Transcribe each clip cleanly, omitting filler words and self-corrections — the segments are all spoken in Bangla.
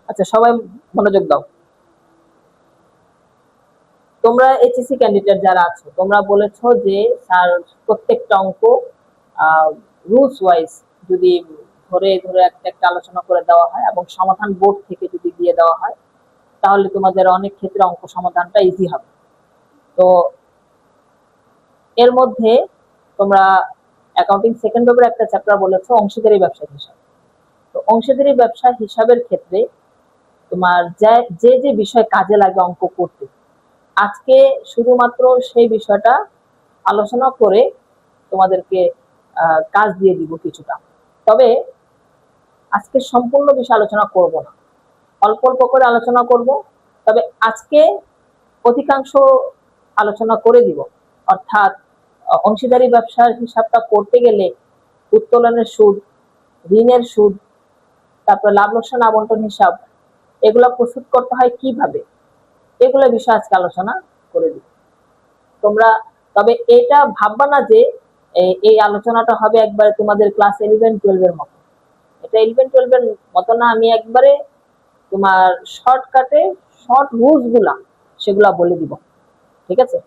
আচ্ছা, সবাই মনোযোগ দাও। তোমরা এইচএসসি ক্যান্ডিডেট যারা আছো, তোমরা বলেছো যে স্যার প্রত্যেকটা অঙ্ক রুলস ওয়াইজ যদি ধরে ধরে একটা একটা আলোচনা করে দেওয়া হয় এবং সমাধান বোর্ড থেকে যদি দিয়ে দেওয়া হয়, তাহলে তোমাদের অনেক ক্ষেত্রে অঙ্ক সমাধানটা ইজি হবে। তো এর মধ্যে তোমরা অ্যাকাউন্টিং সেকেন্ড পেপারে একটা চ্যাপ্টার বলেছো অংশীদারি ব্যবসা হিসাব। তো অংশীদারি ব্যবসা হিসাবের ক্ষেত্রে তোমার যে যে বিষয় কাজে লাগে অঙ্ক করতে, আজকে শুধুমাত্র সেই বিষয়টা আলোচনা করে তোমাদেরকে কাজ দিয়ে দিব কিছুটা। তবে আজকে সম্পূর্ণ বিষয় আলোচনা করব না, অল্প অল্প করে আলোচনা করব। তবে আজকে অধিকাংশ আলোচনা করে দিব। অর্থাৎ অংশীদারি ব্যবসার হিসাবটা করতে গেলে উত্তোলনের সুদ, ঋণের সুদ, তারপর লাভ লোকসান আবন্টন হিসাব, এগুলা প্রস্তুত করতে হয় কিভাবে, এগুলো বিষয় আজকে আলোচনা করে দিব তোমরা। তবে এটা ভাববা না যে এই আলোচনাটা হবে একবারে তোমাদের ক্লাস 11-12 এর মতো। এটা 11-12 এর মতো না, আমি একবারে তোমার শর্টকাটে শর্ট রুলস গুলা সেগুলা বলে দিব, ঠিক আছে?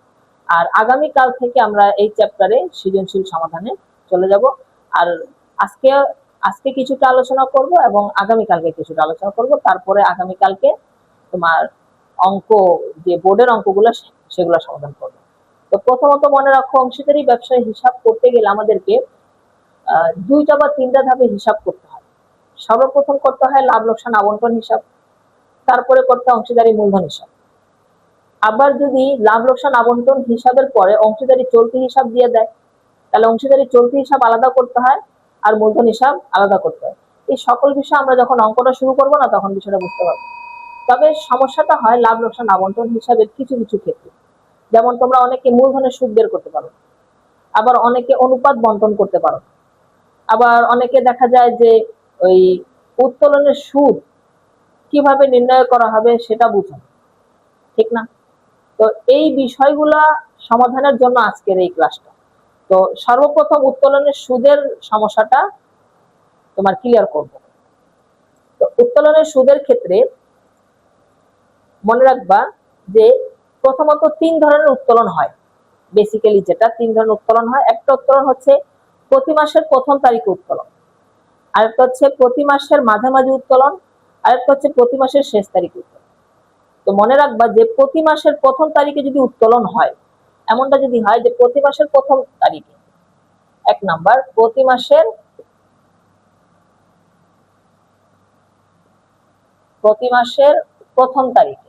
আর আগামী কাল থেকে আমরা এই চ্যাপ্টারে সৃজনশীল সমাধানে চলে যাব। আর আজকে আজকে কিছুটা আলোচনা করব এবং আগামী কালকে কিছুটা আলোচনা করব। তারপরে আগামী কালকে তোমার অঙ্ক, যে বোর্ডের অঙ্কগুলো সেগুলো সমাধান করব। তো প্রথমত মনে রাখো, অংশীদারি ব্যবসায় হিসাব করতে গেলে আমাদেরকে দুইটা বা তিনটা ধাপে হিসাব করতে হয়। সর্বপ্রথম করতে হয় লাভ লোকসান আবন্টন হিসাব, তারপরে করতে হয় অংশীদারি মূলধন হিসাব। আবার যদি লাভ লোকসান আবন্টন হিসাবের পরে অংশীদারি চলতি হিসাব দিয়ে দেয়, তাহলে অংশীদারি চলতি হিসাব আলাদা করতে হয় আর মূলধন হিসাব আলাদা করতে হয়। এই সকল বিষয় আমরা যখন অঙ্কটা শুরু করবো না, তখন বিষয়টা বুঝতে পারবো। তবে সমস্যাটা হয় লাভ লোকসান আবন্টন হিসাবের কিছু কিছু ক্ষেত্রে। যেমন তোমরা অনেকে মূলধনের সুদ বের করতে পারো, আবার অনেকে অনুপাত বন্টন করতে পারো, আবার অনেকে দেখা যায় যে ওই উত্তোলনের সুদ কিভাবে নির্ণয় করা হবে সেটা বুঝো, ঠিক না? তো এই বিষয়গুলা সমাধানের জন্য আজকের এই ক্লাসটা। তো সর্বপ্রথম উত্তোলনের সুদের সমস্যাটা তোমার ক্লিয়ার করব। তো উত্তোলনের সুদের ক্ষেত্রে মনে রাখবা যে প্রথমত তিন ধরনের উত্তোলন হয়। বেসিক্যালি যেটা তিন ধরনের উত্তোলন হয়, একটা উত্তোলন হচ্ছে প্রতি মাসের প্রথম তারিখে উত্তোলন, আরেকটা হচ্ছে প্রতি মাসের মাঝামাঝি উত্তোলন, আরেকটা হচ্ছে প্রতি মাসের শেষ তারিখে উত্তোলন। তো মনে রাখবা যে প্রতি মাসের প্রথম তারিখে যদি উত্তোলন হয়, এমনটা যদি হয় যে প্রতি মাসের প্রথম তারিখে, এক নাম্বার প্রতি মাসের প্রথম তারিখে,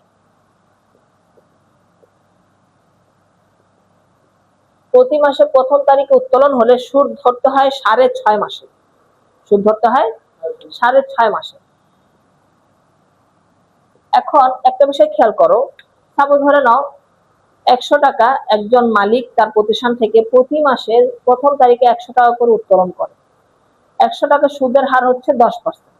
প্রতি মাসের প্রথম তারিখে উত্তোলন হলে সুদ ধরতে হয় 6.5 মাসে। সুদ ধরতে হয় 6.5 মাসে। এখন একটা বিষয় খেয়াল করো, সাপোজ ধরে নাও 100 টাকা একজন মালিক তার প্রতিষ্ঠান থেকে প্রতি মাসের প্রথম তারিখে 100 টাকা করে উত্তোলন করে। 100 টাকা সুদের হার হচ্ছে 10%,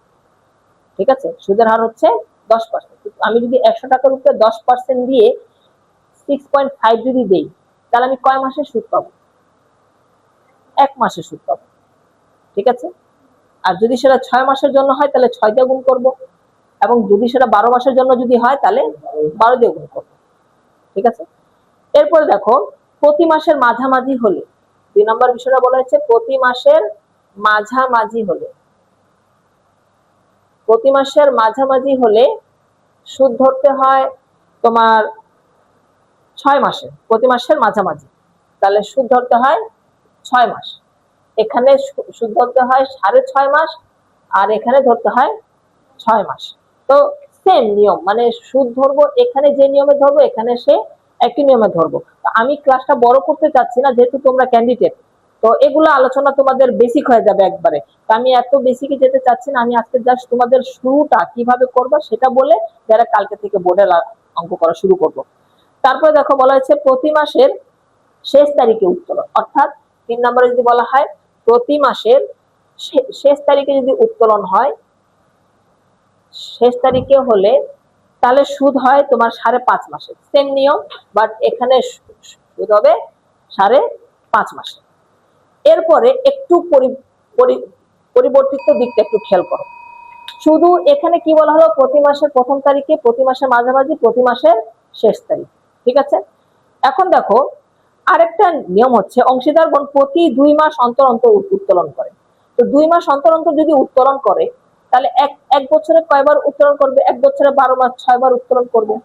ঠিক আছে? সুদের হার হচ্ছে 10%। আমি যদি 100 টাকার উপরে 10% দিয়ে 6.5 যদি দেই, তাহলে আমি কয় মাসে সুদ পাবো? 1 মাসে সুদ পাবো, ঠিক আছে? আর যদি সেটা 6 মাসের জন্য হয় তাহলে 6 দিয়ে গুণ করবো, এবং যদি সেটা 12 মাসের জন্য যদি হয় তাহলে 12 দিয়ে গুণ করবো, ঠিক আছে? এরপরে দেখো, প্রতি মাসের মাঝামাঝি হলে, 2 নম্বর বিষয়টা বলা হচ্ছে প্রতি মাসের মাঝামাঝি হলে, প্রতি মাসের মাঝামাঝি হলে সুদ ধরতে হয় তোমার 6 মাসে। প্রতি মাসের মাঝামাঝি, তাহলে সুদ ধরতে হয় 6 মাস। এখানে সুদ ধরতে হয় 6.5 মাস, আর এখানে ধরতে হয় 6 মাস। তো সেম নিয়ম, মানে সুদ ধরবো এখানে যে নিয়মে ধরবো, এখানে সে একই নিয়মে ধরবো। আমি ক্লাসটা বড় করতে চাচ্ছি না, যেহেতু তোমরা ক্যান্ডিডেট, তো এগুলো আলোচনা তোমাদের বেসিক হয়ে যাবে একবারে। তো আমি এত বেসিকে যেতে চাচ্ছি না, আমি আজকে জাস্ট তোমাদের শুরুটা কিভাবে করবো সেটা বলে যারা কালকে থেকে বোর্ডে অঙ্ক করা শুরু করবো। তারপরে দেখো বলা হচ্ছে প্রতি মাসের শেষ তারিখে উত্তোলন, অর্থাৎ 3 নম্বরে যদি বলা হয় প্রতি মাসের শেষ তারিখে যদি উত্তোলন হয়, শেষ তারিখে হলে তাহলে সুদ হয় তোমার 5.5 মাসে। সেম নিয়ম, বাট এখানে সুদ হবে 5.5 মাসে। এরপরে একটু পরিবর্তিত দিকটা একটু খেয়াল করো। শুধু এখানে কি বলা হলো, প্রতি মাসের প্রথম তারিখে, প্রতি মাসের মাঝামাঝি, প্রতি মাসের শেষ তারিখ। ঠিক আছে, এখন দেখো আরেকটা নিয়ম হচ্ছে অংশীদারগণ প্রতি 2 মাস অন্তর অন্তর উত্তোলন করে। তো 2 মাস অন্তর অন্তর যদি উত্তোলন করে তাহলে এক বছরে কয়বার উত্তোলন করবে? 1 বছরে 12 মাস 6 বার উত্তোলন করবে,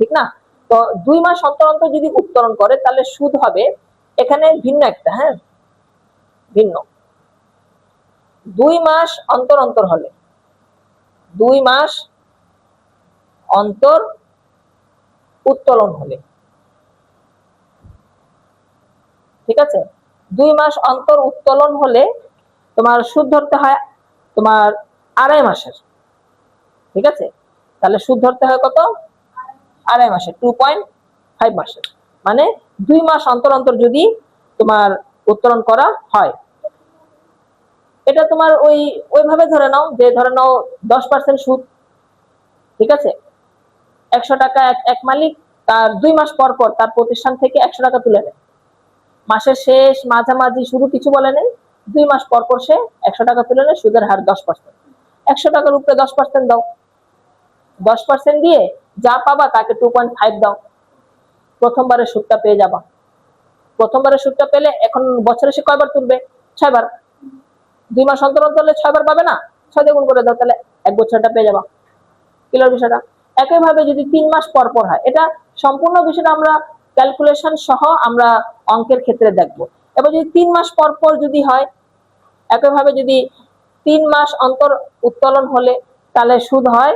ঠিক না? তো 2 মাস অন্তর অন্তর যদি উত্তোলন করে তাহলে সুদ হবে এখানে ভিন্ন একটা, হ্যাঁ ভিন্ন। 2 মাস অন্তর অন্তর হলে, 2 মাস অন্তর উত্তোলন হলে, ঠিক আছে, 2 মাস অন্তর উত্তোলন হলে তোমার সুদ ধরতে হয় তোমার 2.5 মাসের। ঠিক আছে, তাহলে সুদ ধরতে হয় কত? 2.5 মাসের, 2.5 মাসের। মানে 2 মাস অন্তর অন্তর যদি তোমার উত্তোলন করা হয়, এটা তোমার ওইভাবে ধরে নাও যে ধরে নাও 10% সুদ। ঠিক আছে, 100 টাকা এক মালিক তার 2 মাস পর পর তার প্রতিষ্ঠান থেকে 100 টাকা তুলে নেয়। মাসের শেষ, মাঝামাঝি, শুরু কিছু বলে নেই, 2 মাস পর পর সে 100 টাকা তুলে নেয়, সুদের হার 10%। 100 টাকার উপরে 10% দাও, 10% দিয়ে যা পাবা তাকে 2.5 দাও, প্রথমবারের সুদটা পেয়ে যাবা। প্রথমবারের সুদটা পেলে এখন বছরে সে কয়বার তুলবে? 6 বার। 2 মাস অন্তর অন্তর হলে 6 বার পাবে না, 6 দিয়ে গুণ করে দাও, তাহলে 1 বছরটা পেয়ে যাবা। ক্লিয়ার বিষয়টা? একইভাবে যদি 3 মাস পর পর হয়, এটা সম্পূর্ণ বিষয়টা আমরা ক্যালকুলেশন সহ আমরা অঙ্কের ক্ষেত্রে দেখব। এবার যদি 3 মাস পর পর যদি হয়, একইভাবে যদি 3 মাস অন্তর উত্তোলন হলে তাহলে সুদ হয়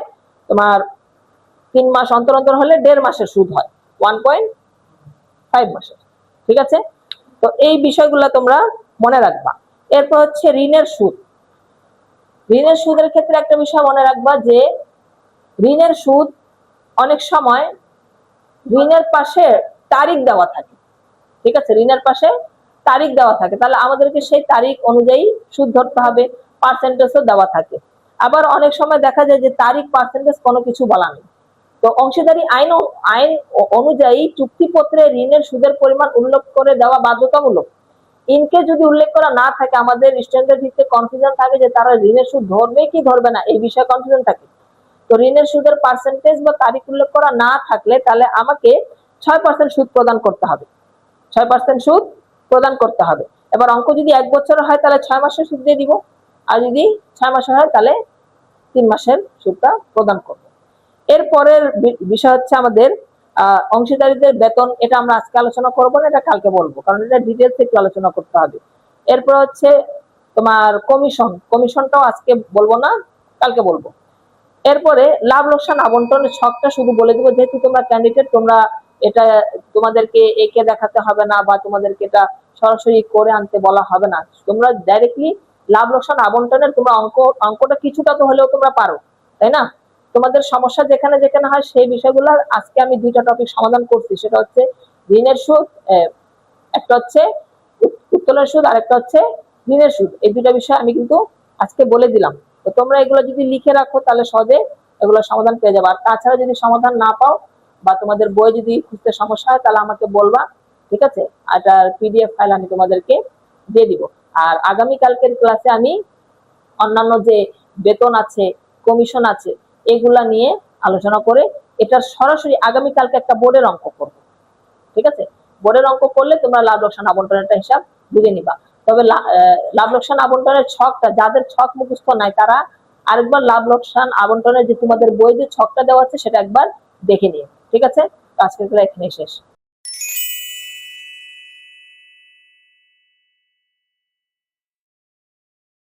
তোমার 3 মাস অন্তর অন্তর হলে 1.5 মাসের সুদ হয় 1.5 মাসের। ঠিক আছে, তো এই বিষয়গুলো তোমরা মনে রাখবা। এরপর হচ্ছে ঋণের সুদ। ঋণের সুদের ক্ষেত্রে একটা বিষয় মনে রাখবা যে ঋণের সুদ অনেক সময় ঋণের পাশে তারিখ দেওয়া থাকে। ঠিক আছে, ঋণের পাশে তারিখ দেওয়া থাকে, তাহলে আমাদেরকে সেই তারিখ অনুযায়ী সুদ ধরতে হবে, পার্সেন্টেজও দেওয়া থাকে। আবার অনেক সময় দেখা যায় যে তারিখ পার্সেন্টেজ কোনো কিছু বলা নেই। তো অংশীদারি আইন অনুযায়ী চুক্তিপত্রে ঋণের সুদের পরিমাণ উল্লেখ করে দেওয়া বাধ্যতামূলক। ইনকে যদি উল্লেখ করা না থাকে, আমাদের স্টুডেন্টদের ভিতরে কনফিউশন থাকে যে তারা ঋণের সুদ ধরবে কি ধরবে না, এই বিষয়ে কনফিউশন থাকে। তো ঋণের সুদের পার্সেন্টেজ বা তারিখ উল্লেখ করা না থাকলে তাহলে আমাকে 6% সুদ প্রদান করতে হবে, 6% সুদ প্রদান করতে হবে। এবার অঙ্ক যদি 1 বছর হয় তাহলে 6 মাসের সুদ দিয়ে দিব, আর যদি 6 মাসের হয় তাহলে 3 মাসের সুদটা প্রদান করব। এরপরের বিষয় হচ্ছে আমাদের অংশীদারীদের বেতন। এটা আমরা আজকে আলোচনা করব না, এটা কালকে বলবো, কারণ এটা ডিটেইলস একটু আলোচনা করতে হবে। এরপর হচ্ছে তোমার কমিশন, কমিশনটাও আজকে বলবো না, কালকে বলবো। এরপরে লাভ লোকসান আবন্টনের ছকটা শুধু বলে দিব, যেহেতু তোমরা ক্যান্ডিডেট, তোমরা এটা তোমাদেরকে একে দেখাতে হবে না বা তোমাদেরকে এটা সরাসরি করে আনতে বলা হবে না, তোমরা ডাইরেক্টলি লাভ লোকসান আবন্টনের তোমরা অঙ্কটা কিছুটা তো হলেও তোমরা পারো, তাই না? তোমাদের সমস্যা যেখানে যেখানে হয় সেই বিষয়গুলো আজকে আমি 2টা টপিক সমাধান করছি, সেটা হচ্ছে ঋণের সুদ, একটা হচ্ছে উত্তোলনের সুদ, আর একটা হচ্ছে ঋণের সুদ। এই 2টা বিষয় আমি কিন্তু আজকে বলে দিলাম। তো তোমরা এগুলো যদি লিখে রাখো তাহলে সহজে এগুলো সমাধান পেয়ে যাবে। আর তাছাড়া যদি সমাধান না পাও বা তোমাদের বই যদি খুঁজতে সমস্যা হয় তাহলে আমাকে বলবা, ঠিক আছে? এটার পিডিএফ ফাইল আমি তোমাদেরকে দিয়ে দিব। আর আগামী কালকের ক্লাসে আমি অন্যান্য যে বেতন আছে, কমিশন আছে, এগুলা নিয়ে আলোচনা করে এটা সরাসরি আগামী কালকে একটা বোর্ডের অঙ্ক করব। ঠিক আছে, বোর্ডের অঙ্ক করলে তোমরা লাভ লোকসান আবন্টনের হিসাব বুঝে নিবা। তবে লাভ লোকসান আবন্টনের ছকটা যাদের ছক মুখস্থ নাই তারা আরেকবার লাভ লোকসান আবন্টনের যে তোমাদের বই যে ছকটা দেওয়া আছে সেটা একবার দেখে নিও। ঠিক আছে, আজকের ক্লাস এখানেই শেষ।